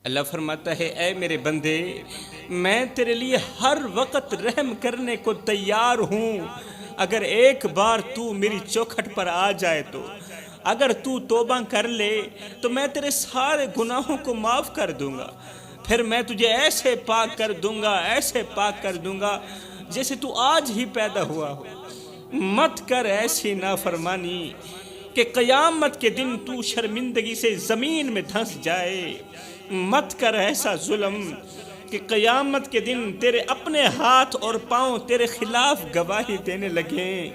اللہ فرماتا ہے اے میرے بندے، میں تیرے لیے ہر وقت رحم کرنے کو تیار ہوں، اگر ایک بار تو میری چوکھٹ پر آ جائے تو، اگر تو توبہ کر لے تو میں تیرے سارے گناہوں کو معاف کر دوں گا، پھر میں تجھے ایسے پاک کر دوں گا، ایسے پاک کر دوں گا جیسے تو آج ہی پیدا ہوا ہو۔ مت کر ایسی نافرمانی کہ قیامت کے دن تو شرمندگی سے زمین میں دھنس جائے، مت کر ایسا ظلم کہ قیامت کے دن تیرے اپنے ہاتھ اور پاؤں تیرے خلاف گواہی دینے لگیں۔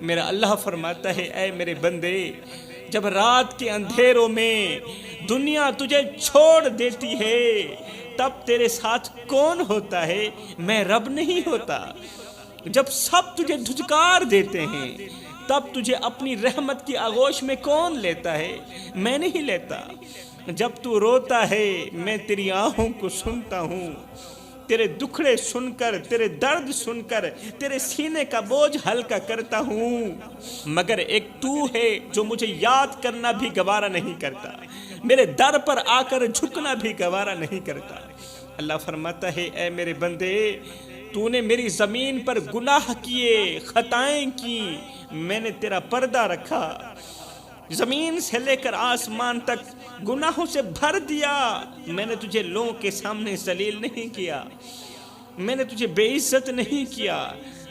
میرا اللہ فرماتا ہے اے میرے بندے، جب رات کے اندھیروں میں دنیا تجھے چھوڑ دیتی ہے تب تیرے ساتھ کون ہوتا ہے؟ میں رب نہیں ہوتا؟ جب سب تجھے دھتکار دیتے ہیں تب تجھے اپنی رحمت کی آغوش میں کون لیتا ہے؟ میں نہیں لیتا۔ جب تو روتا ہے میں تیری آہوں کو سنتا ہوں، تیرے دکھڑے سن کر، تیرے درد سن کر تیرے سینے کا بوجھ ہلکا کرتا ہوں، مگر ایک تو ہے جو مجھے یاد کرنا بھی گوارا نہیں کرتا، میرے در پر آ کر جھکنا بھی گوارا نہیں کرتا۔ اللہ فرماتا ہے اے میرے بندے، تو نے میری زمین پر گناہ کیے، خطائیں کی، میں نے تیرا پردہ رکھا، زمین سے لے کر آسمان تک گناہوں سے بھر دیا، میں نے تجھے لوگوں کے سامنے ذلیل نہیں کیا، میں نے تجھے بے عزت نہیں کیا،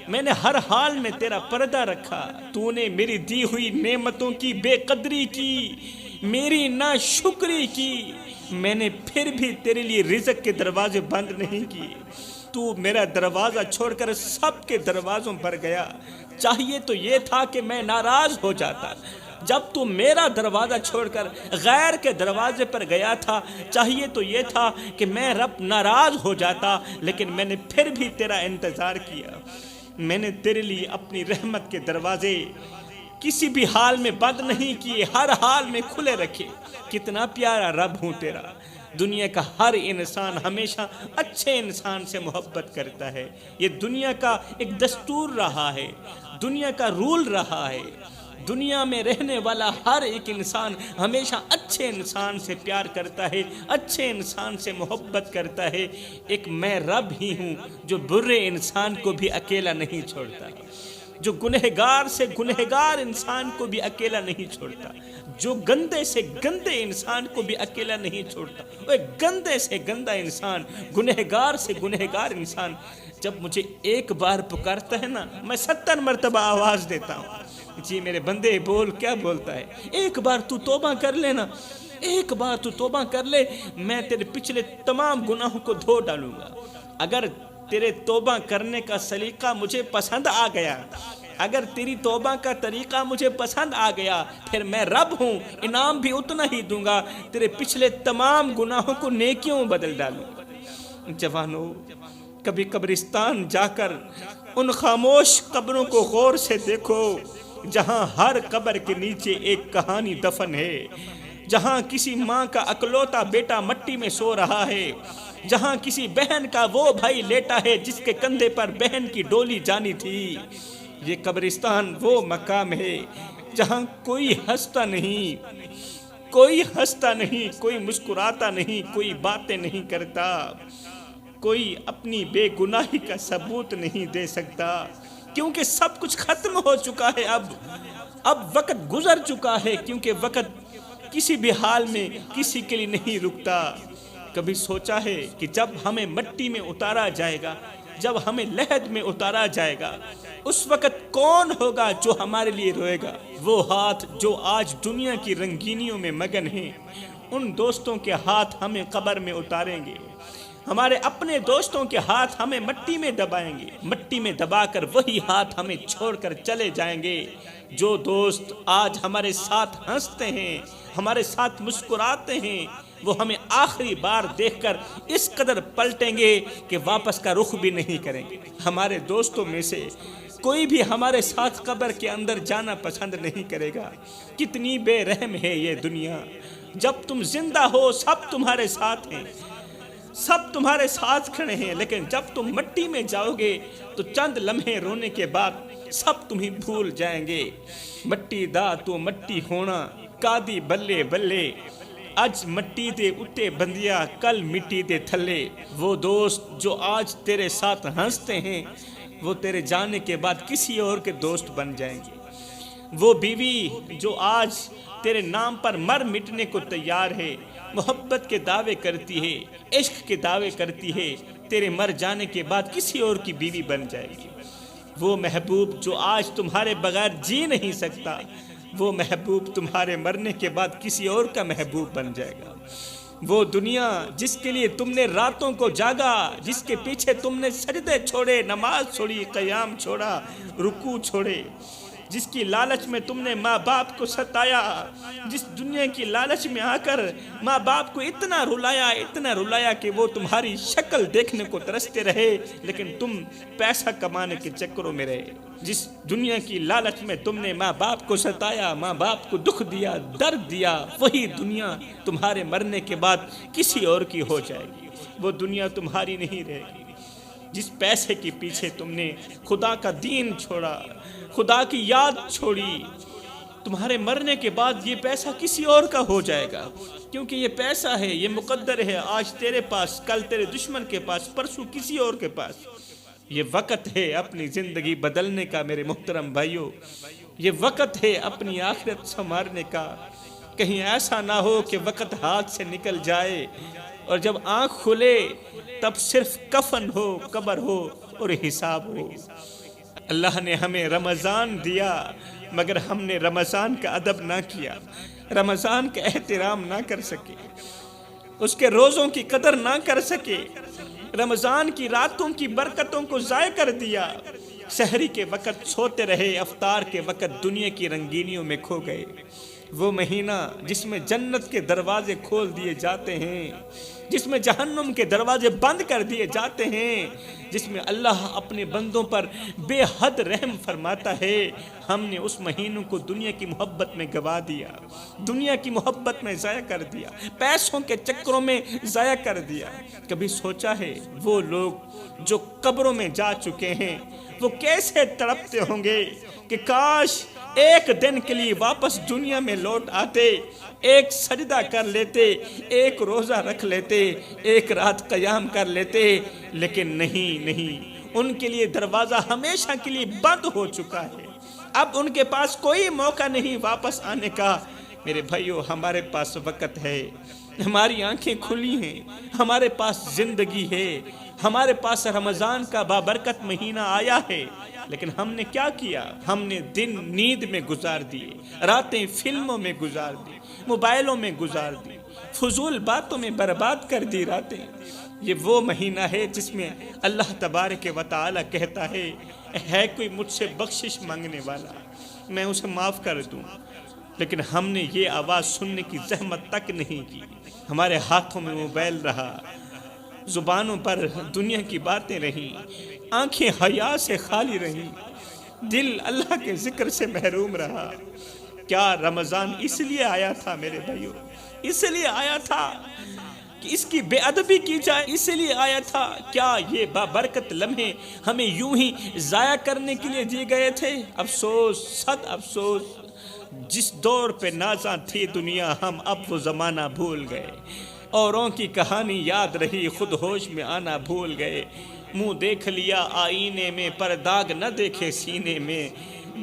میں نے ہر حال میں تیرا پردہ رکھا۔ تو نے میری دی ہوئی نعمتوں کی بے قدری کی، میری ناشکری کی، میں نے پھر بھی تیرے لیے رزق کے دروازے بند نہیں کیے۔ تو میرا دروازہ چھوڑ کر سب کے دروازوں پر گیا، چاہیے تو یہ تھا کہ میں ناراض ہو جاتا۔ جب تو میرا دروازہ چھوڑ کر غیر کے دروازے پر گیا تھا، چاہیے تو یہ تھا کہ میں رب ناراض ہو جاتا، لیکن میں نے پھر بھی تیرا انتظار کیا۔ میں نے تیرے لیے اپنی رحمت کے دروازے کسی بھی حال میں بند نہیں کیے، ہر حال میں کھلے رکھے۔ کتنا پیارا رب ہوں تیرا، دنیا کا ہر انسان ہمیشہ اچھے انسان سے محبت کرتا ہے، یہ دنیا کا ایک دستور رہا ہے، دنیا کا رول رہا ہے۔ دنیا میں رہنے والا ہر ایک انسان ہمیشہ اچھے انسان سے پیار کرتا ہے، اچھے انسان سے محبت کرتا ہے۔ ایک میں رب ہی ہوں جو برے انسان کو بھی اکیلا نہیں چھوڑتا، جو گنہگار سے گنہگار انسان کو بھی اکیلا نہیں چھوڑتا، جو گندے سے گندے انسان کو بھی اکیلا نہیں چھوڑتا۔ وہ گندے سے گندا انسان، گنہگار سے گنہگار انسان جب مجھے ایک بار پکارتا ہے نا، میں 70 مرتبہ آواز دیتا ہوں، جی میرے بندے بول، کیا بولتا ہے؟ ایک بار تو توبہ کر لینا، ایک بار تو توبہ کر لے، میں تیرے پچھلے تمام گناہوں کو دھو ڈالوں گا۔ اگر تیرے توبہ کرنے کا سلیقہ مجھے پسند آ گیا، اگر تیری توبہ کا طریقہ مجھے پسند آ گیا، پھر میں رب ہوں، انعام بھی اتنا ہی دوں گا، تیرے پچھلے تمام گناہوں کو نیکیوں میں بدل ڈالوں گا۔ جوانو، کبھی قبرستان جا کر ان خاموش قبروں کو غور سے دیکھو جہاں ہر قبر کے نیچے ایک کہانی دفن ہے، جہاں کسی ماں کا اکلوتا بیٹا مٹی میں سو رہا ہے، جہاں کسی بہن کا وہ بھائی لیٹا ہے جس کے کندھے پر بہن کی ڈولی جانی تھی۔ یہ قبرستان وہ مقام ہے جہاں کوئی ہنستا نہیں، کوئی ہنستا نہیں، کوئی مسکراتا نہیں، کوئی باتیں نہیں کرتا، کوئی اپنی بے گناہی کا ثبوت نہیں دے سکتا، کیونکہ سب کچھ ختم ہو چکا ہے۔ اب وقت گزر چکا ہے، کیونکہ وقت کسی بھی حال میں کسی کے لیے نہیں رکتا۔ کبھی سوچا ہے کہ جب ہمیں مٹی میں اتارا جائے گا، جب ہمیں لحد میں اتارا جائے گا، اس وقت کون ہوگا جو ہمارے لیے روئے گا؟ وہ ہاتھ جو آج دنیا کی رنگینیوں میں مگن ہیں، ان دوستوں کے ہاتھ ہمیں قبر میں اتاریں گے، ہمارے اپنے دوستوں کے ہاتھ ہمیں مٹی میں دبائیں گے، مٹی میں دبا کر وہی ہاتھ ہمیں چھوڑ کر چلے جائیں گے۔ جو دوست آج ہمارے ساتھ ہنستے ہیں، ہمارے ساتھ مسکراتے ہیں، وہ ہمیں آخری بار دیکھ کر اس قدر پلٹیں گے کہ واپس کا رخ بھی نہیں کریں گے۔ ہمارے دوستوں میں سے کوئی بھی ہمارے ساتھ قبر کے اندر جانا پسند نہیں کرے گا۔ کتنی بے رحم ہے یہ دنیا، جب تم زندہ ہو سب تمہارے ساتھ ہیں، سب تمہارے ساتھ کھڑے ہیں، لیکن جب تم مٹی میں جاؤ گے تو چند لمحے رونے کے بعد سب تمہیں بھول جائیں گے۔ مٹی دا تو مٹی ہونا، کادی بلے بلے، اج مٹی دے اٹھے بندیا کل مٹی دے تھلے۔ وہ دوست جو آج تیرے ساتھ ہنستے ہیں وہ تیرے جانے کے بعد کسی اور کے دوست بن جائیں گے۔ وہ بیوی جو آج تیرے نام پر مر مٹنے کو تیار ہے، محبت کے دعوے کرتی ہے، عشق کے دعوے کرتی ہے، تیرے مر جانے کے بعد کسی اور کی بیوی بن جائے گی۔ وہ محبوب جو آج تمہارے بغیر جی نہیں سکتا، وہ محبوب تمہارے مرنے کے بعد کسی اور کا محبوب بن جائے گا۔ وہ دنیا جس کے لیے تم نے راتوں کو جاگا، جس کے پیچھے تم نے سجدے چھوڑے، نماز چھوڑی، قیام چھوڑا، رکوع چھوڑے، جس کی لالچ میں تم نے ماں باپ کو ستایا، جس دنیا کی لالچ میں آ کر ماں باپ کو اتنا رلایا کہ وہ تمہاری شکل دیکھنے کو ترستے رہے لیکن تم پیسہ کمانے کے چکروں میں رہے، جس دنیا کی لالچ میں تم نے ماں باپ کو ستایا، ماں باپ کو دکھ دیا، درد دیا، وہی دنیا تمہارے مرنے کے بعد کسی اور کی ہو جائے گی۔ وہ دنیا تمہاری نہیں رہے گی۔ جس پیسے کے پیچھے تم نے خدا کا دین چھوڑا، خدا کی یاد چھوڑی، تمہارے مرنے کے بعد یہ پیسہ کسی اور کا ہو جائے گا، کیونکہ یہ پیسہ ہے، یہ مقدر ہے، آج تیرے پاس، کل تیرے دشمن کے پاس، پرسوں کسی اور کے پاس۔ یہ وقت ہے اپنی زندگی بدلنے کا میرے محترم بھائیوں، یہ وقت ہے اپنی آخرت سنوارنے کا۔ کہیں ایسا نہ ہو کہ وقت ہاتھ سے نکل جائے اور جب آنکھ کھلے تب صرف کفن ہو، قبر ہو اور حساب ہو۔ اللہ نے ہمیں رمضان دیا مگر ہم نے رمضان کا ادب نہ کیا، رمضان کا احترام نہ کر سکے، اس کے روزوں کی قدر نہ کر سکے، رمضان کی راتوں کی برکتوں کو ضائع کر دیا، سحری کے وقت سوتے رہے، افطار کے وقت دنیا کی رنگینیوں میں کھو گئے۔ وہ مہینہ جس میں جنت کے دروازے کھول دیے جاتے ہیں، جس میں جہنم کے دروازے بند کر دیے جاتے ہیں، جس میں اللہ اپنے بندوں پر بے حد رحم فرماتا ہے، ہم نے اس مہینوں کو دنیا کی محبت میں گوا دیا، دنیا کی محبت میں ضائع کر دیا، پیسوں کے چکروں میں ضائع کر دیا۔ کبھی سوچا ہے وہ لوگ جو قبروں میں جا چکے ہیں وہ کیسے تڑپتے ہوں گے کہ کاش ایک دن کے لیے واپس دنیا میں لوٹ آتے، ایک سجدہ کر لیتے، ایک روزہ رکھ لیتے، ایک رات قیام کر لیتے، لیکن نہیں، ان کے لیے دروازہ ہمیشہ کے لیے بند ہو چکا ہے۔ اب ان کے پاس کوئی موقع نہیں واپس آنے کا۔ میرے بھائیو، ہمارے پاس وقت ہے، ہماری آنکھیں کھلی ہیں، ہمارے پاس زندگی ہے، ہمارے پاس رمضان کا بابرکت مہینہ آیا ہے، لیکن ہم نے کیا کیا؟ ہم نے دن نیند میں گزار دیے، راتیں فلموں میں گزار دی، موبائلوں میں گزار دی، فضول باتوں میں برباد کر دی راتیں۔ یہ وہ مہینہ ہے جس میں اللہ تبارک و تعالی کہتا ہے کوئی مجھ سے بخشش مانگنے والا میں اسے معاف کر دوں، لیکن ہم نے یہ آواز سننے کی زحمت تک نہیں کی۔ ہمارے ہاتھوں میں موبائل رہا، زبانوں پر دنیا کی باتیں رہیں، آنکھیں حیا سے خالی رہیں، دل اللہ کے ذکر سے محروم رہا۔ کیا رمضان اس لیے آیا تھا میرے بھائیو؟ اس لیے آیا تھا کہ اس کی بے ادبی کی جائے؟ اس لیے آیا تھا کیا یہ بابرکت لمحے ہمیں یوں ہی ضائع کرنے کے لیے دیے گئے تھے؟ افسوس، صد افسوس، جس دور پہ نازاں تھی دنیا ہم اب وہ زمانہ بھول گئے، اوروں کی کہانی یاد رہی خود ہوش میں آنا بھول گئے، منہ دیکھ لیا آئینے میں پر داغ نہ دیکھے سینے میں،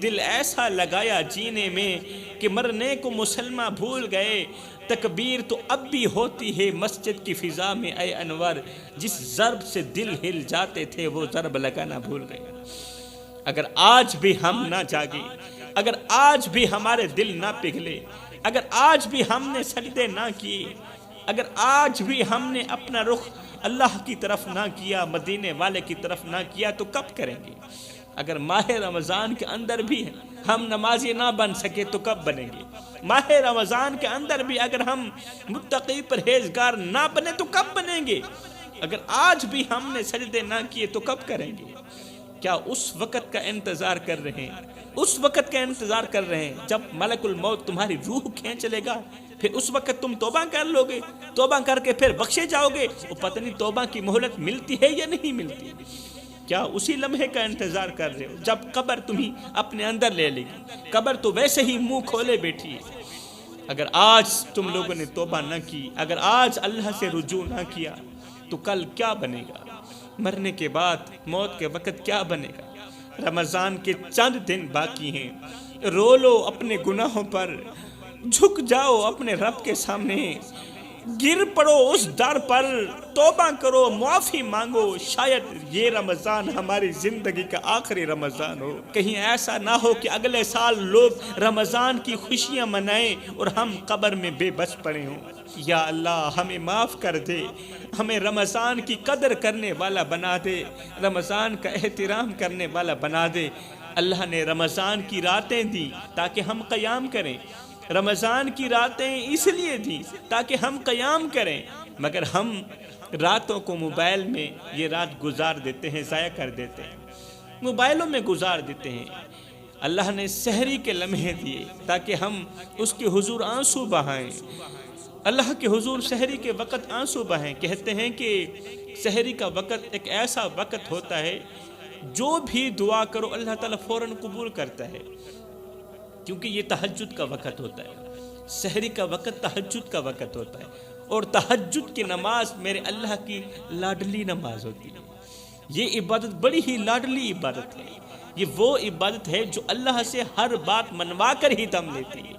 دل ایسا لگایا جینے میں کہ مرنے کو مسلمہ بھول گئے، تکبیر تو اب بھی ہوتی ہے مسجد کی فضا میں اے انور، جس ضرب سے دل ہل جاتے تھے وہ ضرب لگانا بھول گئے۔ اگر آج بھی ہم نہ جاگیں، اگر آج بھی ہمارے دل نہ پگھلے، اگر آج بھی ہم نے سجدے نہ کیے، اگر آج بھی ہم نے اپنا رخ اللہ کی طرف نہ کیا، مدینے والے کی طرف نہ کیا، تو کب کریں گے؟ اگر ماہ رمضان کے اندر بھی ہم نمازی نہ بن سکے تو کب بنیں گے؟ ماہ رمضان کے اندر بھی اگر ہم متقی پرہیزگار نہ بنے تو کب بنیں گے؟ اگر آج بھی ہم نے سجدے نہ کیے تو کب کریں گے؟ کیا اس وقت کا انتظار کر رہے ہیں؟ اس وقت کا انتظار کر رہے ہیں جب ملک الموت تمہاری روح کھینچ لے گا، پھر اس وقت تم توبہ کر لو گے، توبہ کر کے پھر بخشے جاؤ گے، وہ پتہ نہیں توبہ کی مہلت ملتی ہے یا نہیں ملتی۔ کیا اسی لمحے کا انتظار کر رہے ہو جب قبر تمہیں اپنے اندر لے لے گی؟ قبر تو ویسے ہی منہ کھولے بیٹھی ہے۔ اگر آج تم لوگوں نے توبہ نہ کی، اگر آج اللہ سے رجوع نہ کیا تو کل کیا بنے گا؟ مرنے کے بعد موت کے وقت کیا بنے گا؟ رمضان کے چند دن باقی ہیں، رو لو اپنے گناہوں پر، جھک جاؤ اپنے رب کے سامنے، گر پڑو اس در پر، توبہ کرو، معافی مانگو، شاید یہ رمضان ہماری زندگی کا آخری رمضان ہو۔ کہیں ایسا نہ ہو کہ اگلے سال لوگ رمضان کی خوشیاں منائیں اور ہم قبر میں بے بس پڑے ہوں۔ یا اللہ ہمیں معاف کر دے، ہمیں رمضان کی قدر کرنے والا بنا دے، رمضان کا احترام کرنے والا بنا دے۔ اللہ نے رمضان کی راتیں دی تاکہ ہم قیام کریں، رمضان کی راتیں اس لیے دی تاکہ ہم قیام کریں، مگر ہم راتوں کو موبائل میں یہ رات گزار دیتے ہیں، ضائع کر دیتے ہیں، موبائلوں میں گزار دیتے ہیں۔ اللہ نے سحری کے لمحے دیے تاکہ ہم اس کے حضور آنسو بہائیں، اللہ کے حضور سحری کے وقت آنسو بہائیں۔ کہتے ہیں کہ سحری کا وقت ایک ایسا وقت ہوتا ہے جو بھی دعا کرو اللہ تعالیٰ فوراً قبول کرتا ہے، کیونکہ یہ تہجد کا وقت ہوتا ہے، سحری کا وقت تہجد کا وقت ہوتا ہے، اور تہجد کی نماز میرے اللہ کی لاڈلی نماز ہوتی ہے۔ یہ عبادت بڑی ہی لاڈلی عبادت ہے، یہ وہ عبادت ہے جو اللہ سے ہر بات منوا کر ہی دم لیتی ہے،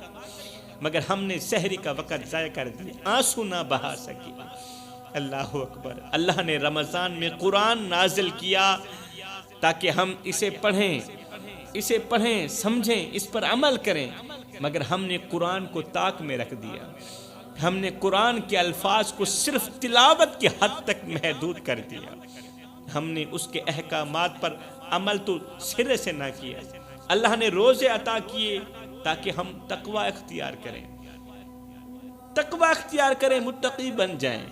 مگر ہم نے سحری کا وقت ضائع کر دیا، آنسو نہ بہا سکے۔ اللہ اکبر۔ اللہ نے رمضان میں قرآن نازل کیا تاکہ ہم اسے پڑھیں، سمجھیں، اس پر عمل کریں، مگر ہم نے قرآن کو طاق میں رکھ دیا، ہم نے قرآن کے الفاظ کو صرف تلاوت کی حد تک محدود کر دیا، ہم نے اس کے احکامات پر عمل تو سرے سے نہ کیا۔ اللہ نے روزے عطا کیے تاکہ ہم تقوی اختیار کریں، متقی بن جائیں،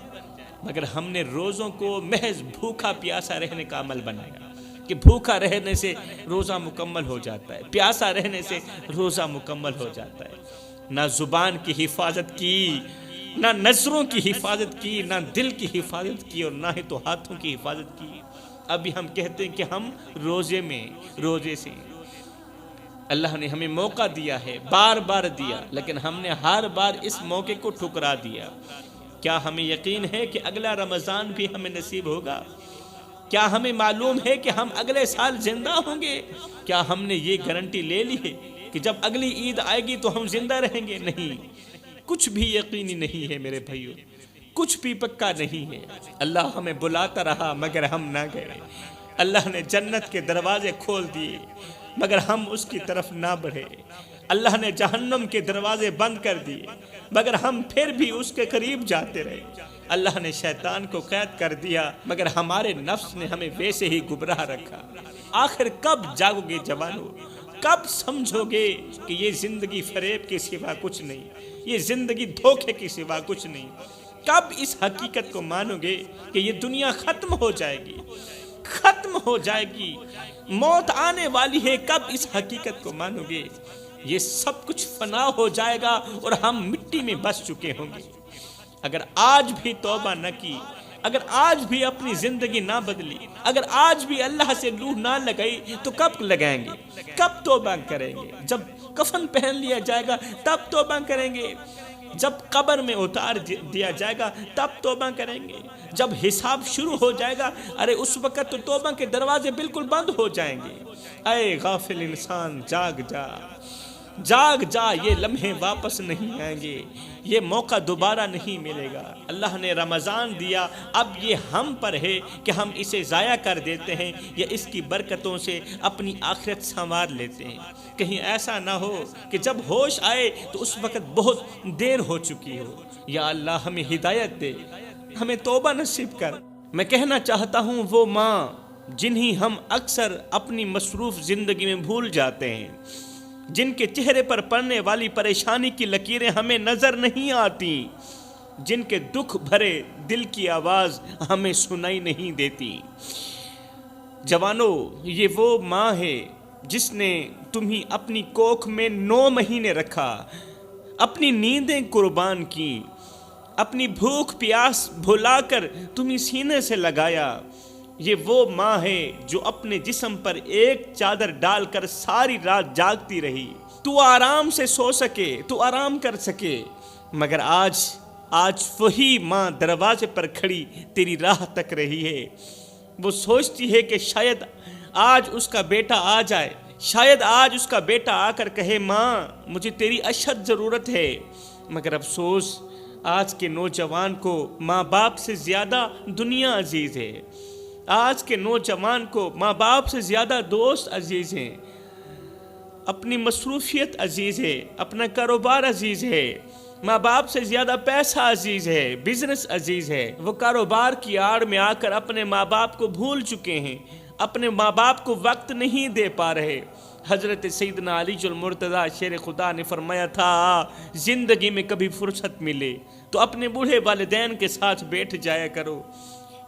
مگر ہم نے روزوں کو محض بھوکا پیاسا رہنے کا عمل بنایا کہ بھوکا رہنے سے روزہ مکمل ہو جاتا ہے، پیاسا رہنے سے روزہ مکمل ہو جاتا ہے۔ نہ زبان کی حفاظت کی، نہ نظروں کی حفاظت کی، نہ دل کی حفاظت کی، اور نہ ہی تو ہاتھوں کی حفاظت کی۔ ابھی ہم کہتے ہیں کہ ہم روزے سے اللہ نے ہمیں موقع دیا ہے، بار بار دیا، لیکن ہم نے ہر بار اس موقع کو ٹھکرا دیا۔ کیا ہمیں یقین ہے کہ اگلا رمضان بھی ہمیں نصیب ہوگا؟ کیا ہمیں معلوم ہے کہ ہم اگلے سال زندہ ہوں گے؟ کیا ہم نے یہ گارنٹی لے لی ہے کہ جب اگلی عید آئے گی تو ہم زندہ رہیں گے؟ نہیں، کچھ بھی یقینی نہیں ہے میرے بھائیو، کچھ بھی پکا نہیں ہے۔ اللہ ہمیں بلاتا رہا مگر ہم نہ گئے، اللہ نے جنت کے دروازے کھول دیے مگر ہم اس کی طرف نہ بڑھے، اللہ نے جہنم کے دروازے بند کر دیے مگر ہم پھر بھی اس کے قریب جاتے رہے، اللہ نے شیطان کو قید کر دیا مگر ہمارے نفس نے ہمیں ویسے ہی گمراہ رکھا۔ آخر کب جاگو گے جوانو؟ کب سمجھو گے کہ یہ زندگی فریب کے سوا کچھ نہیں، یہ زندگی دھوکے کے سوا کچھ نہیں؟ کب اس حقیقت کو مانو گے کہ یہ دنیا ختم ہو جائے گی، موت آنے والی ہے؟ کب اس حقیقت کو مانو گے؟ یہ سب کچھ فنا ہو جائے گا اور ہم مٹی میں بس چکے ہوں گے۔ اگر آج بھی توبہ نہ کی، اگر آج بھی اپنی زندگی نہ بدلی، اگر آج بھی اللہ سے لوح نہ لگائی تو کب لگائیں گے؟ کب توبہ کریں گے؟ جب کفن پہن لیا جائے گا تب توبہ کریں گے، جب قبر میں اتار دیا جائے گا تب توبہ کریں گے، جب حساب شروع ہو جائے گا ارے اس وقت تو توبہ کے دروازے بالکل بند ہو جائیں گے۔ اے غافل انسان جاگ جا، یہ لمحے واپس نہیں آئیں گے، یہ موقع دوبارہ نہیں ملے گا۔ اللہ نے رمضان دیا، اب یہ ہم پر ہے کہ ہم اسے ضائع کر دیتے ہیں یا اس کی برکتوں سے اپنی آخرت سنوار لیتے ہیں۔ کہیں ایسا نہ ہو کہ جب ہوش آئے تو اس وقت بہت دیر ہو چکی ہو۔ یا اللہ ہمیں ہدایت دے، ہمیں توبہ نصیب کر۔ میں کہنا چاہتا ہوں وہ ماں جنہیں ہم اکثر اپنی مصروف زندگی میں بھول جاتے ہیں، جن کے چہرے پر پڑنے والی پریشانی کی لکیریں ہمیں نظر نہیں آتی، جن کے دکھ بھرے دل کی آواز ہمیں سنائی نہیں دیتی۔ جوانو، یہ وہ ماں ہے جس نے تمہیں اپنی کوکھ میں 9 مہینے رکھا، اپنی نیندیں قربان کی، اپنی بھوک پیاس بھلا کر تمہیں سینے سے لگایا۔ یہ وہ ماں ہے جو اپنے جسم پر ایک چادر ڈال کر ساری رات جاگتی رہی، تو آرام سے سو سکے، تو آرام کر سکے، مگر آج وہی ماں دروازے پر کھڑی تیری راہ تک رہی ہے۔ وہ سوچتی ہے کہ شاید آج اس کا بیٹا آ جائے، شاید آج اس کا بیٹا آ کر کہے ماں مجھے تیری اشد ضرورت ہے، مگر افسوس آج کے نوجوان کو ماں باپ سے زیادہ دنیا عزیز ہے، آج کے نوجوان کو ماں باپ سے زیادہ دوست عزیز ہیں، اپنی مصروفیت عزیز ہے، اپنا کاروبار عزیز ہے، ماں باپ سے زیادہ پیسہ عزیز ہے، بزنس عزیز ہے۔ وہ کاروبار کی آڑ میں آ کر اپنے ماں باپ کو بھول چکے ہیں، اپنے ماں باپ کو وقت نہیں دے پا رہے۔ حضرت سیدنا علی المرتضیٰ شیر خدا نے فرمایا تھا زندگی میں کبھی فرصت ملے تو اپنے بوڑھے والدین کے ساتھ بیٹھ جایا کرو،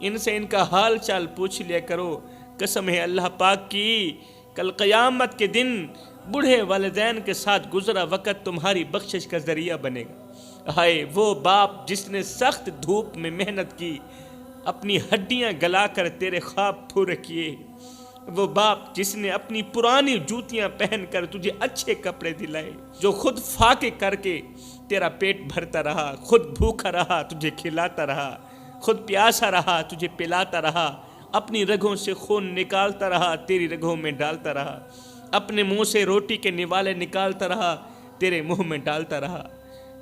ان سے ان کا حال چال پوچھ لیا کرو۔ قسم ہے اللہ پاک کی، کل قیامت کے دن بوڑھے والدین کے ساتھ گزرا وقت تمہاری بخشش کا ذریعہ بنے گا۔ ہائے وہ باپ جس نے سخت دھوپ میں محنت کی، اپنی ہڈیاں گلا کر تیرے خواب پورے کیے، وہ باپ جس نے اپنی پرانی جوتیاں پہن کر تجھے اچھے کپڑے دلائے، جو خود فاقے کر کے تیرا پیٹ بھرتا رہا، خود بھوکا رہا تجھے کھلاتا رہا، خود پیاسا رہا تجھے پلاتا رہا، اپنی رگوں سے خون نکالتا رہا تیری رگوں میں ڈالتا رہا، اپنے منہ سے روٹی کے نوالے نکالتا رہا تیرے منہ میں ڈالتا رہا،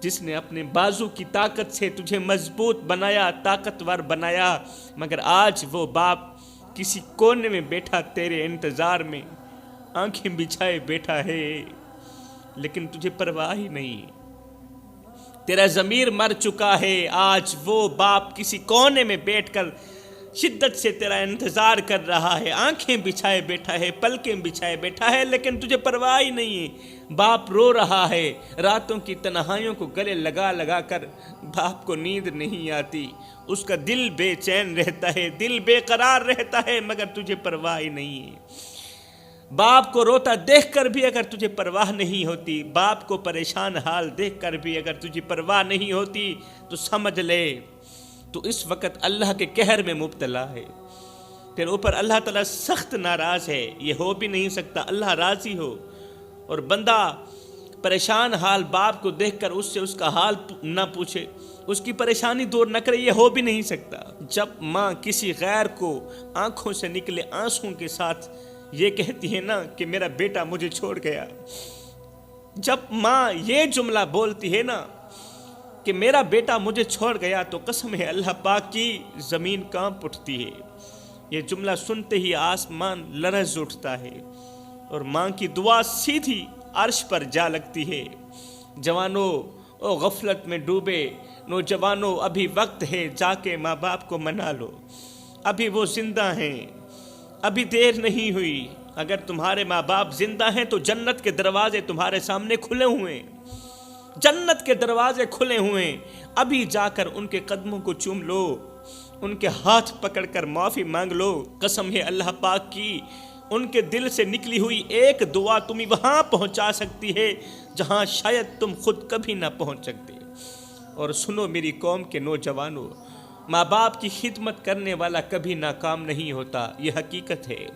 جس نے اپنے بازو کی طاقت سے تجھے مضبوط بنایا، طاقتور بنایا، مگر آج وہ باپ کسی کونے میں بیٹھا تیرے انتظار میں آنکھیں بچھائے بیٹھا ہے، لیکن تجھے پرواہ ہی نہیں، تیرا ضمیر مر چکا ہے۔ آج وہ باپ کسی کونے میں بیٹھ کر شدت سے تیرا انتظار کر رہا ہے، آنکھیں بچھائے بیٹھا ہے، پلکیں بچھائے بیٹھا ہے، لیکن تجھے پرواہ ہی نہیں ہے۔ باپ رو رہا ہے، راتوں کی تنہائیوں کو گلے لگا لگا کر باپ کو نیند نہیں آتی، اس کا دل بے چین رہتا ہے، دل بے قرار رہتا ہے، مگر تجھے پرواہ ہی نہیں ہے۔ باپ کو روتا دیکھ کر بھی اگر تجھے پرواہ نہیں ہوتی، باپ کو پریشان حال دیکھ کر بھی اگر تجھے پرواہ نہیں ہوتی، تو سمجھ لے تو اس وقت اللہ کے قہر میں مبتلا ہے، تیرے اوپر اللہ تعالیٰ سخت ناراض ہے۔ یہ ہو بھی نہیں سکتا اللہ راضی ہو اور بندہ پریشان حال باپ کو دیکھ کر اس سے اس کا حال نہ پوچھے، اس کی پریشانی دور نہ کرے، یہ ہو بھی نہیں سکتا۔ جب ماں کسی غیر کو آنکھوں سے نکلے آنسوں کے ساتھ یہ کہتی ہے نا کہ میرا بیٹا مجھے چھوڑ گیا، جب ماں یہ جملہ بولتی ہے نا کہ میرا بیٹا مجھے چھوڑ گیا، تو قسم ہے اللہ پاک کی زمین کانپ اٹھتی ہے۔ یہ جملہ سنتے ہی آسمان لرز اٹھتا ہے اور ماں کی دعا سیدھی عرش پر جا لگتی ہے۔ جوانوں او غفلت میں ڈوبے نوجوانوں، ابھی وقت ہے، جا کے ماں باپ کو منا لو، ابھی وہ زندہ ہیں، ابھی دیر نہیں ہوئی۔ اگر تمہارے ماں باپ زندہ ہیں تو جنت کے دروازے تمہارے سامنے کھلے ہوئے ہیں، جنت کے دروازے کھلے ہوئے ہیں، ابھی جا کر ان کے قدموں کو چوم لو، ان کے ہاتھ پکڑ کر معافی مانگ لو۔ قسم ہے اللہ پاک کی، ان کے دل سے نکلی ہوئی ایک دعا تمہیں وہاں پہنچا سکتی ہے جہاں شاید تم خود کبھی نہ پہنچ سکتے۔ اور سنو میری قوم کے نوجوانوں، ماں باپ کی خدمت کرنے والا کبھی ناکام نہیں ہوتا، یہ حقیقت ہے۔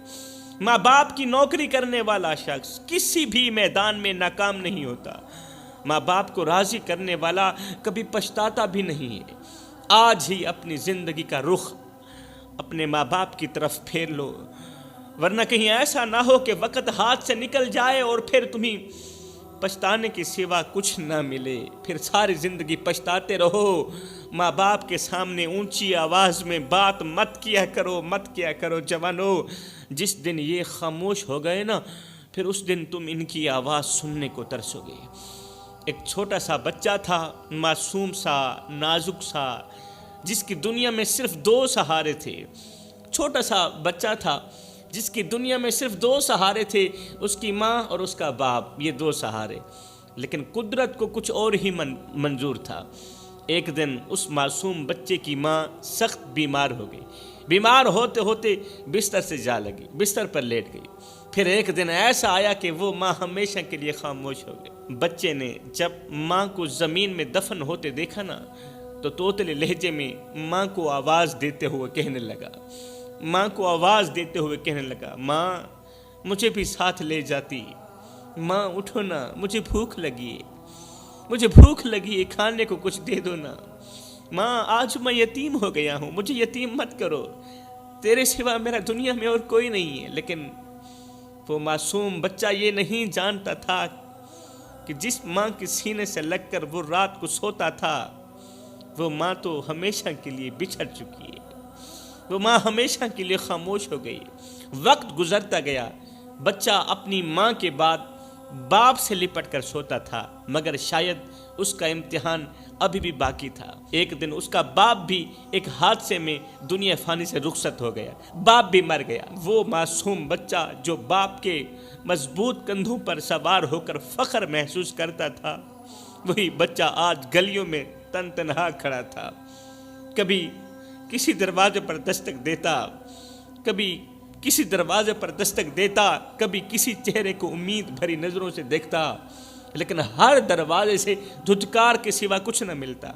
ماں باپ کی نوکری کرنے والا شخص کسی بھی میدان میں ناکام نہیں ہوتا، ماں باپ کو راضی کرنے والا کبھی پچھتاتا بھی نہیں ہے۔ آج ہی اپنی زندگی کا رخ اپنے ماں باپ کی طرف پھیر لو، ورنہ کہیں ایسا نہ ہو کہ وقت ہاتھ سے نکل جائے اور پھر تمہیں پچھتانے کے سوا کچھ نہ ملے، پھر ساری زندگی پچھتاتے رہو۔ ماں باپ کے سامنے اونچی آواز میں بات مت کیا کرو جوانوں، جس دن یہ خاموش ہو گئے نا، پھر اس دن تم ان کی آواز سننے کو ترسو گے۔ ایک چھوٹا سا بچہ تھا، معصوم سا، نازک سا، جس کی دنیا میں صرف 2 سہارے تھے۔ چھوٹا سا بچہ تھا جس کی دنیا میں صرف 2 سہارے تھے، اس کی ماں اور اس کا باپ، یہ 2 سہارے۔ لیکن قدرت کو کچھ اور ہی منظور تھا۔ ایک دن اس معصوم بچے کی ماں سخت بیمار ہو گئی، بیمار ہوتے ہوتے بستر سے جا لگی، بستر پر لیٹ گئی۔ پھر ایک دن ایسا آیا کہ وہ ماں ہمیشہ کے لیے خاموش ہو گئی۔ بچے نے جب ماں کو زمین میں دفن ہوتے دیکھا نا، تو توتلے لہجے میں ماں کو آواز دیتے ہوئے کہنے لگا، ماں مجھے بھی ساتھ لے جاتی، ماں اٹھو نا، مجھے بھوک لگی ہے، مجھے بھوک لگی ہے، کھانے کو کچھ دے دو نا۔ ماں آج میں یتیم ہو گیا ہوں، مجھے یتیم مت کرو، تیرے سوا میرا دنیا میں اور کوئی نہیں ہے۔ لیکن وہ معصوم بچہ یہ نہیں جانتا تھا کہ جس ماں کے سینے سے لگ کر وہ رات کو سوتا تھا، وہ ماں تو ہمیشہ کے لیے بچھڑ چکی ہے، وہ ماں ہمیشہ کے لیے خاموش ہو گئی۔ وقت گزرتا گیا، بچہ اپنی ماں کے بعد باپ سے لپٹ کر سوتا تھا، مگر شاید اس کا امتحان ابھی بھی باقی تھا۔ ایک دن اس کا باپ بھی ایک حادثے میں دنیا فانی سے رخصت ہو گیا، باپ بھی مر گیا۔ وہ معصوم بچہ جو باپ کے مضبوط کندھوں پر سوار ہو کر فخر محسوس کرتا تھا، وہی بچہ آج گلیوں میں تن تنہا کھڑا تھا۔ کبھی کسی دروازے پر دستک دیتا، کبھی کسی دروازے پر دستک دیتا، کبھی کسی چہرے کو امید بھری نظروں سے دیکھتا، لیکن ہر دروازے سے دھتکار کے سوا کچھ نہ ملتا،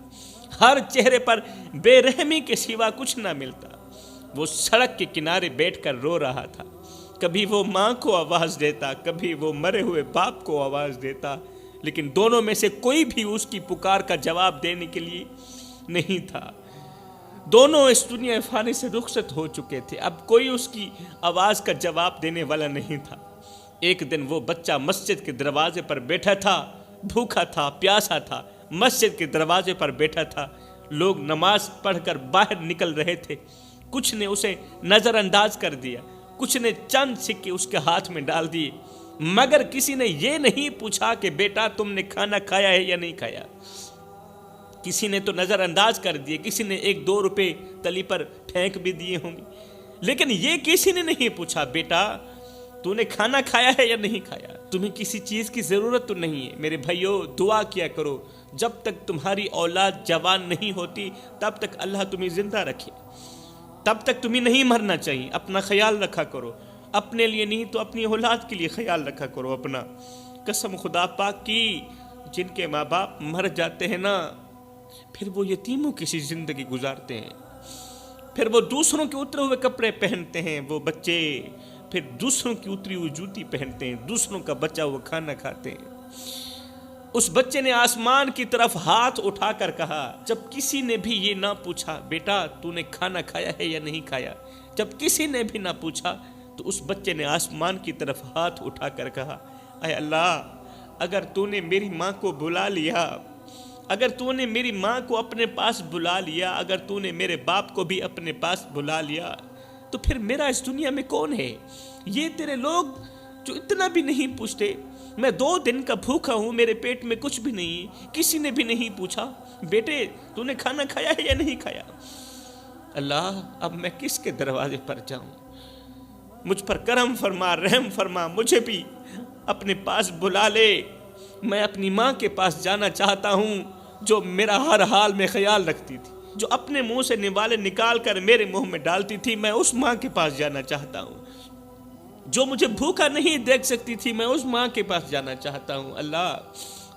ہر چہرے پر بے رحمی کے سوا کچھ نہ ملتا۔ وہ سڑک کے کنارے بیٹھ کر رو رہا تھا، کبھی وہ ماں کو آواز دیتا، کبھی وہ مرے ہوئے باپ کو آواز دیتا، لیکن دونوں میں سے کوئی بھی اس کی پکار کا جواب دینے کے لیے نہیں تھا۔ دونوں اس دنیا فانی سے رخصت ہو چکے تھے، اب کوئی اس کی آواز کا جواب دینے والا نہیں تھا۔ ایک دن وہ بچہ مسجد کے دروازے پر بیٹھا تھا، بھوکا تھا، پیاسا تھا، مسجد کے دروازے پر بیٹھا تھا۔ لوگ نماز پڑھ کر باہر نکل رہے تھے، کچھ نے اسے نظر انداز کر دیا، کچھ نے چند سکے اس کے ہاتھ میں ڈال دیے، مگر کسی نے یہ نہیں پوچھا کہ بیٹا تم نے کھانا کھایا ہے یا نہیں کھایا۔ کسی نے تو نظر انداز کر دیے، کسی نے 1-2 روپے تلی پر پھینک بھی دیے ہوں گے، لیکن یہ کسی نے نہیں پوچھا بیٹا تو نے کھانا کھایا ہے یا نہیں کھایا، تمہیں کسی چیز کی ضرورت تو نہیں ہے۔ میرے بھائیو دعا کیا کرو، جب تک تمہاری اولاد جوان نہیں ہوتی تب تک اللہ تمہیں زندہ رکھے، تب تک تمہیں نہیں مرنا چاہیے۔ اپنا خیال رکھا کرو، اپنے لیے نہیں تو اپنی اولاد کے لیے خیال رکھا کرو اپنا۔ قسم خدا پاک کی، جن کے ماں باپ مر جاتے ہیں نا، پھر وہ یتیموں کی سی زندگی گزارتے ہیں، پھر وہ دوسروں کے اترے ہوئے کپڑے پہنتے ہیں وہ بچے، پھر دوسروں کی اتری ہوئی جوتی پہنتے ہیں، دوسروں کا بچا ہوا کھانا کھاتے ہیں۔ اس بچے نے آسمان کی طرف ہاتھ اٹھا کر کہا، جب کسی نے بھی یہ نہ پوچھا بیٹا تو نے کھانا کھایا ہے یا نہیں کھایا، جب کسی نے بھی نہ پوچھا تو اس بچے نے آسمان کی طرف ہاتھ اٹھا کر کہا، اے اللہ اگر تو نے میری ماں کو بلا لیا، اگر تو نے میری ماں کو اپنے پاس بلا لیا، اگر تو نے میرے باپ کو بھی اپنے پاس بلا لیا، تو پھر میرا اس دنیا میں کون ہے؟ یہ تیرے لوگ جو اتنا بھی نہیں پوچھتے، میں 2 دن کا بھوکا ہوں، میرے پیٹ میں کچھ بھی نہیں، کسی نے بھی نہیں پوچھا بیٹے تو نے کھانا کھایا ہے یا نہیں کھایا۔ اللہ اب میں کس کے دروازے پر جاؤں؟ مجھ پر کرم فرما، رحم فرما، مجھے بھی اپنے پاس بلا لے۔ میں اپنی ماں کے پاس جانا چاہتا ہوں جو میرا ہر حال میں خیال رکھتی تھی، جو اپنے منہ سے نوالے نکال کر میرے منہ میں ڈالتی تھی، میں اس ماں کے پاس جانا چاہتا ہوں۔ جو مجھے بھوکا نہیں دیکھ سکتی تھی، میں اس ماں کے پاس جانا چاہتا ہوں۔ اللہ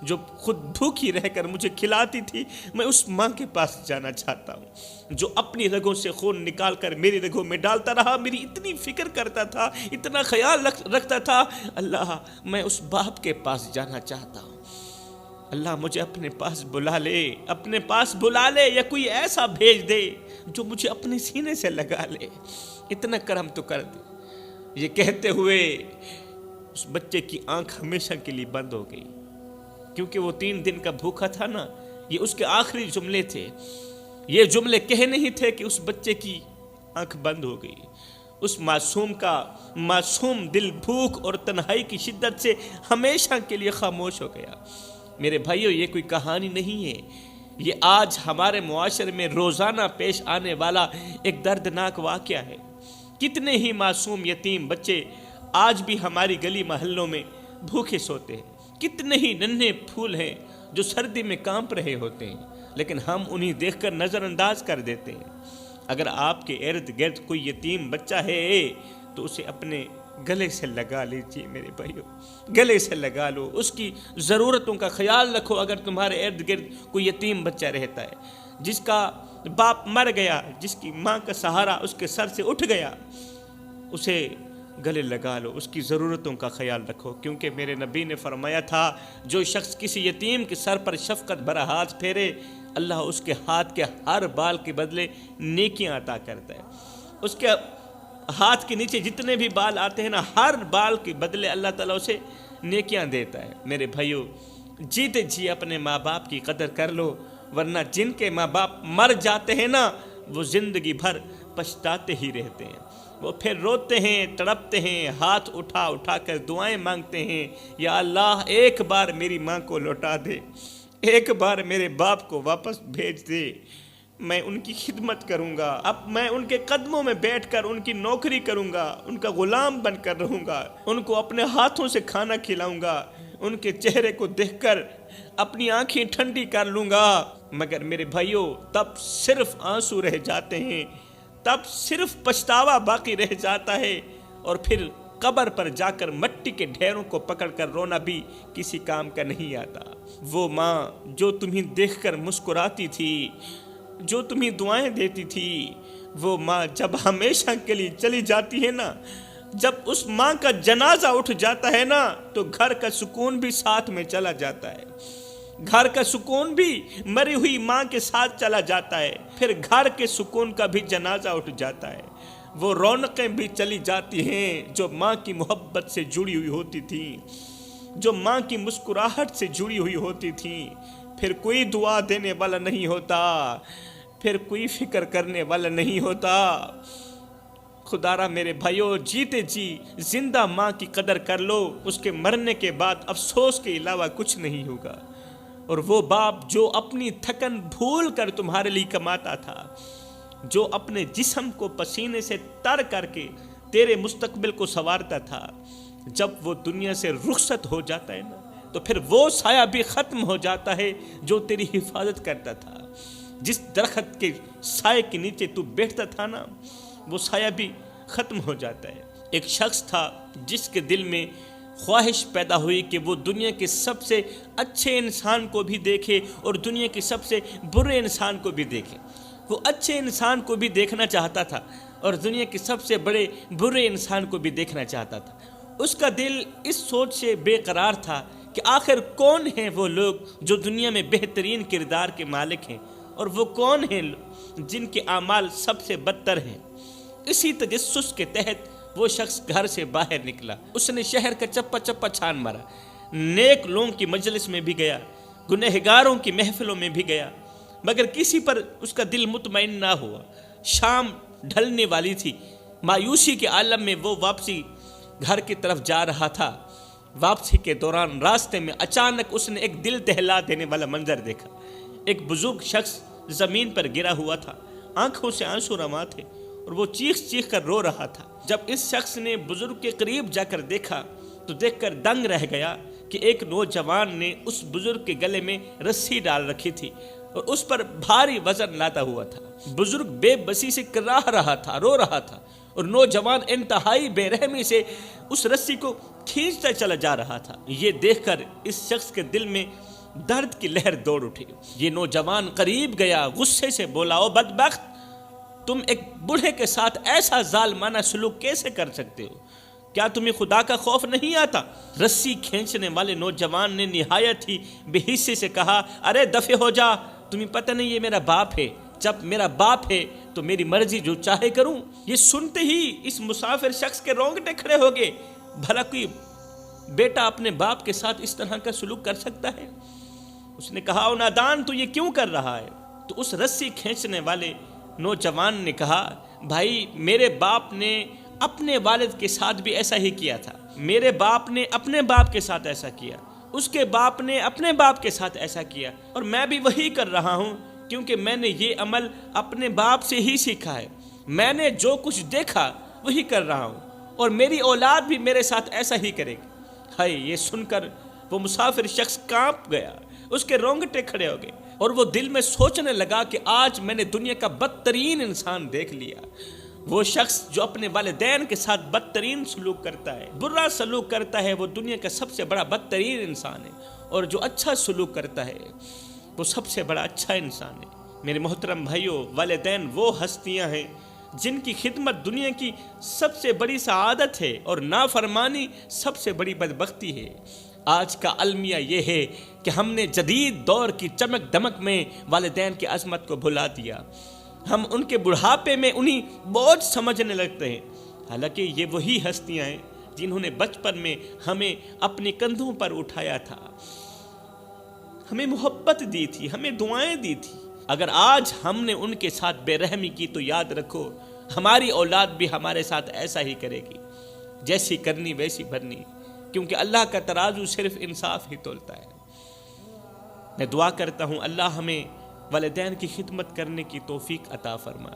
جو خود بھوکی رہ کر مجھے کھلاتی تھی، میں اس ماں کے پاس جانا چاہتا ہوں۔ جو اپنی رگوں سے خون نکال کر میری رگوں میں ڈالتا رہا، میری اتنی فکر کرتا تھا، اتنا خیال رکھتا تھا، اللہ میں اس باپ کے پاس جانا چاہتا ہوں۔ اللہ مجھے اپنے پاس بلا لے، اپنے پاس بلا لے، یا کوئی ایسا بھیج دے جو مجھے اپنے سینے سے لگا لے، اتنا کرم تو کر دے۔ یہ کہتے ہوئے اس بچے کی آنکھ ہمیشہ کے لیے بند ہو گئی، کیونکہ وہ 3 دن کا بھوکا تھا نا۔ یہ اس کے آخری جملے تھے، یہ جملے کہے نہیں تھے کہ اس بچے کی آنکھ بند ہو گئی۔ اس معصوم کا معصوم دل بھوک اور تنہائی کی شدت سے ہمیشہ کے لیے خاموش ہو گیا۔ میرے بھائیو یہ کوئی کہانی نہیں ہے، یہ آج ہمارے معاشرے میں روزانہ پیش آنے والا ایک دردناک واقعہ ہے۔ کتنے ہی معصوم یتیم بچے آج بھی ہماری گلی محلوں میں بھوکے سوتے ہیں، کتنے ہی ننھے پھول ہیں جو سردی میں کانپ رہے ہوتے ہیں، لیکن ہم انہیں دیکھ کر نظر انداز کر دیتے ہیں۔ اگر آپ کے ارد گرد کوئی یتیم بچہ ہے تو اسے اپنے گلے سے لگا لیجیے میرے بھائیو، گلے سے لگا لو، اس کی ضرورتوں کا خیال رکھو۔ اگر تمہارے ارد گرد کوئی یتیم بچہ رہتا ہے جس کا باپ مر گیا، جس کی ماں کا سہارا اس کے سر سے اٹھ گیا، اسے گلے لگا لو، اس کی ضرورتوں کا خیال رکھو، کیونکہ میرے نبی نے فرمایا تھا جو شخص کسی یتیم کے سر پر شفقت بھرا ہاتھ پھیرے، اللہ اس کے ہاتھ کے ہر بال کے بدلے نیکیاں عطا کرتا ہے۔ اس کے ہاتھ کے نیچے جتنے بھی بال آتے ہیں نا، ہر بال کے بدلے اللہ تعالیٰ اسے نیکیاں دیتا ہے۔ میرے بھائیو، جیتے جی اپنے ماں باپ کی قدر کر لو، ورنہ جن کے ماں باپ مر جاتے ہیں نا، وہ زندگی بھر پچھتاتے ہی رہتے ہیں۔ وہ پھر روتے ہیں، تڑپتے ہیں، ہاتھ اٹھا اٹھا کر دعائیں مانگتے ہیں، یا اللہ ایک بار میری ماں کو لوٹا دے، ایک بار میرے باپ کو واپس بھیج دے، میں ان کی خدمت کروں گا، اب میں ان کے قدموں میں بیٹھ کر ان کی نوکری کروں گا، ان کا غلام بن کر رہوں گا، ان کو اپنے ہاتھوں سے کھانا کھلاؤں گا، ان کے چہرے کو دیکھ کر اپنی آنکھیں ٹھنڈی کر لوں گا۔ مگر میرے بھائیوں، تب صرف آنسو رہ جاتے ہیں، تب صرف پچھتاوا باقی رہ جاتا ہے، اور پھر قبر پر جا کر مٹی کے ڈھیروں کو پکڑ کر رونا بھی کسی کام کا نہیں آتا۔ وہ ماں جو تمہیں دیکھ کر مسکراتی تھی، جو تمہیں دعائیں دیتی تھی، وہ ماں جب ہمیشہ کے لیے چلی جاتی ہے نا، جب اس ماں کا جنازہ اٹھ جاتا ہے نا، تو گھر کا سکون بھی ساتھ میں چلا جاتا ہے، گھر کا سکون بھی مری ہوئی ماں کے ساتھ چلا جاتا ہے، پھر گھر کے سکون کا بھی جنازہ اٹھ جاتا ہے، وہ رونقیں بھی چلی جاتی ہیں جو ماں کی محبت سے جڑی ہوئی ہوتی تھیں، جو ماں کی مسکراہٹ سے جڑی ہوئی ہوتی تھیں۔ پھر کوئی دعا دینے والا نہیں ہوتا، پھر کوئی فکر کرنے والا نہیں ہوتا۔ خدا را میرے بھائیو، جیتے جی زندہ ماں کی قدر کر لو، اس کے مرنے کے بعد افسوس کے علاوہ کچھ نہیں ہوگا۔ اور وہ باپ جو اپنی تھکن بھول کر تمہارے لیے کماتا تھا، جو اپنے جسم کو پسینے سے تر کر کے تیرے مستقبل کو سنوارتا تھا، جب وہ دنیا سے رخصت ہو جاتا ہے نا، تو پھر وہ سایہ بھی ختم ہو جاتا ہے جو تیری حفاظت کرتا تھا۔ جس درخت کے سائے کے نیچے تو بیٹھتا تھا نا، وہ سایہ بھی ختم ہو جاتا ہے۔ ایک شخص تھا جس کے دل میں خواہش پیدا ہوئی کہ وہ دنیا کے سب سے اچھے انسان کو بھی دیکھے اور دنیا کے سب سے برے انسان کو بھی دیکھے۔ وہ اچھے انسان کو بھی دیکھنا چاہتا تھا اور دنیا کے سب سے بڑے برے انسان کو بھی دیکھنا چاہتا تھا۔ اس کا دل اس سوچ سے بے قرار تھا کہ آخر کون ہیں وہ لوگ جو دنیا میں بہترین کردار کے مالک ہیں، اور وہ کون ہیں جن کے اعمال سب سے بدتر ہیں۔ اسی تجسس کے تحت وہ شخص گھر سے باہر نکلا۔ اس نے شہر کا چپا چپا چھان مارا، نیک لوگوں کی مجلس میں بھی گیا، گنہگاروں کی محفلوں میں بھی گیا، مگر کسی پر اس کا دل مطمئن نہ ہوا۔ شام ڈھلنے والی تھی، مایوسی کے عالم میں وہ واپسی گھر کی طرف جا رہا تھا۔ واپسی کے دوران راستے میں اچانک اس نے ایک دل دہلا دینے والا منظر دیکھا۔ ایک بزرگ شخص زمین پر گرا ہوا تھا، آنکھوں سے آنسو رواں تھے، اور وہ چیخ چیخ کر رو رہا تھا۔ جب اس شخص نے بزرگ کے قریب جا کر دیکھا تو دیکھ کر دنگ رہ گیا کہ ایک نوجوان نے اس بزرگ کے گلے میں رسی ڈال رکھی تھی اور اس پر بھاری وزن لاتا ہوا تھا۔ بزرگ بے بسی سے کراہ رہا تھا، رو رہا تھا، اور نوجوان انتہائی بے رحمی سے اس رسی کو کھینچتا چلا جا رہا تھا۔ یہ دیکھ کر اس شخص کے دل میں درد کی لہر دوڑ اٹھی۔ یہ نوجوان قریب گیا، غصے سے بولا، او بدبخت، تم ایک بوڑھے کے ساتھ ایسا ظالمانہ سلوک کیسے کر سکتے ہو؟ کیا تمہیں خدا کا خوف نہیں آتا؟ رسی کھینچنے والے نوجوان نے نہایت ہی بے حسی سے کہا، ارے دفع ہو جا، تمہیں پتہ نہیں یہ میرا باپ ہے، جب میرا باپ ہے تو میری مرضی جو چاہے کروں۔ یہ سنتے ہی اس مسافر شخص کے رونگٹے کھڑے ہو گئے۔ بھلا کوئی بیٹا اپنے باپ کے ساتھ اس طرح کا سلوک کر سکتا ہے؟ اس نے کہا، او نادان، تو یہ کیوں کر رہا ہے؟ تو اس رسی کھینچنے والے نوجوان نے کہا، بھائی میرے باپ نے اپنے والد کے ساتھ بھی ایسا ہی کیا تھا، میرے باپ نے اپنے باپ کے ساتھ ایسا کیا، اس کے باپ نے اپنے باپ کے ساتھ ایسا کیا، اور میں بھی وہی کر رہا ہوں، کیونکہ میں نے یہ عمل اپنے باپ سے ہی سیکھا ہے۔ میں نے جو کچھ دیکھا وہی کر رہا ہوں، اور میری اولاد بھی میرے ساتھ ایسا ہی کرے گی۔ ہائے، یہ سن کر وہ مسافر شخص کانپ گیا، اس کے رونگٹے کھڑے ہو گئے، اور وہ دل میں سوچنے لگا کہ آج میں نے دنیا کا بدترین انسان دیکھ لیا۔ وہ شخص جو اپنے والدین کے ساتھ بدترین سلوک کرتا ہے، برا سلوک کرتا ہے، وہ دنیا کا سب سے بڑا بدترین انسان ہے، اور جو اچھا سلوک کرتا ہے وہ سب سے بڑا اچھا انسان ہے۔ میرے محترم بھائیوں، والدین وہ ہستیاں ہیں جن کی خدمت دنیا کی سب سے بڑی سعادت ہے اور نافرمانی سب سے بڑی بدبختی ہے۔ آج کا المیہ یہ ہے کہ ہم نے جدید دور کی چمک دمک میں والدین کی عظمت کو بھلا دیا۔ ہم ان کے بڑھاپے میں انہیں بوجھ سمجھنے لگتے ہیں، حالانکہ یہ وہی ہستیاں ہیں جنہوں نے بچپن میں ہمیں اپنے کندھوں پر اٹھایا تھا، ہمیں محبت دی تھی، ہمیں دعائیں دی تھی۔ اگر آج ہم نے ان کے ساتھ بے رحمی کی تو یاد رکھو ہماری اولاد بھی ہمارے ساتھ ایسا ہی کرے گی، جیسی کرنی ویسی بھرنی، کیونکہ اللہ کا ترازو صرف انصاف ہی تولتا ہے۔ میں دعا کرتا ہوں اللہ ہمیں والدین کی خدمت کرنے کی توفیق عطا فرما،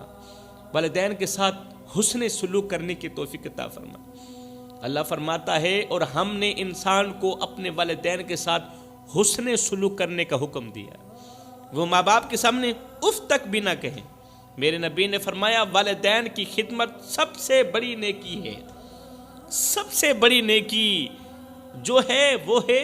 والدین کے ساتھ حسن سلوک کرنے کی توفیق عطا فرما۔ اللہ فرماتا ہے اور ہم نے انسان کو اپنے والدین کے ساتھ حسن سلوک کرنے کا حکم دیا، وہ ماں باپ کے سامنے اف تک بھی نہ کہیں۔ میرے نبی نے فرمایا والدین کی خدمت سب سے بڑی نیکی ہے، سب سے بڑی نیکی جو ہے وہ ہے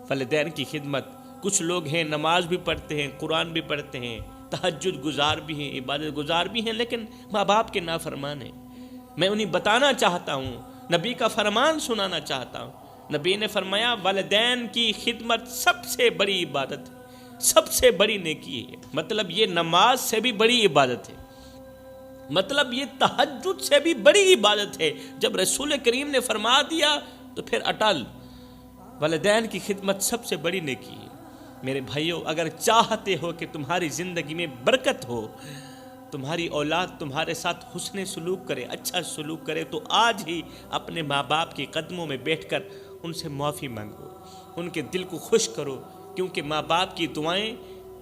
والدین کی خدمت۔ کچھ لوگ ہیں نماز بھی پڑھتے ہیں، قرآن بھی پڑھتے ہیں، تہجد گزار بھی ہیں، عبادت گزار بھی ہیں، لیکن ماں باپ کے نافرمان ہیں۔ میں انہیں بتانا چاہتا ہوں، نبی کا فرمان سنانا چاہتا ہوں۔ نبی نے فرمایا والدین کی خدمت سب سے بڑی عبادت ہے، سب سے بڑی نیکی ہے۔ مطلب یہ نماز سے بھی بڑی عبادت ہے، مطلب یہ تہجد سے بھی بڑی عبادت ہے۔ جب رسول کریم نے فرما دیا تو پھر اٹل، والدین کی خدمت سب سے بڑی نیکی ہے۔ میرے بھائیوں، اگر چاہتے ہو کہ تمہاری زندگی میں برکت ہو، تمہاری اولاد تمہارے ساتھ حسن سلوک کرے، اچھا سلوک کرے، تو آج ہی اپنے ماں باپ کے قدموں میں بیٹھ کر ان سے معافی مانگو، ان کے دل کو خوش کرو، کیونکہ ماں باپ کی دعائیں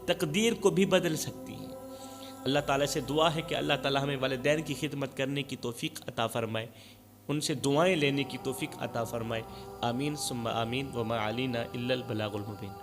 تقدیر کو بھی بدل سکتی ہیں۔ اللہ تعالیٰ سے دعا ہے کہ اللہ تعالیٰ ہمیں والدین کی خدمت کرنے کی توفیق عطا فرمائے، ان سے دعائیں لینے کی توفیق عطا فرمائے۔ آمین ثم آمین، وما علینا الا البلاغ المبین۔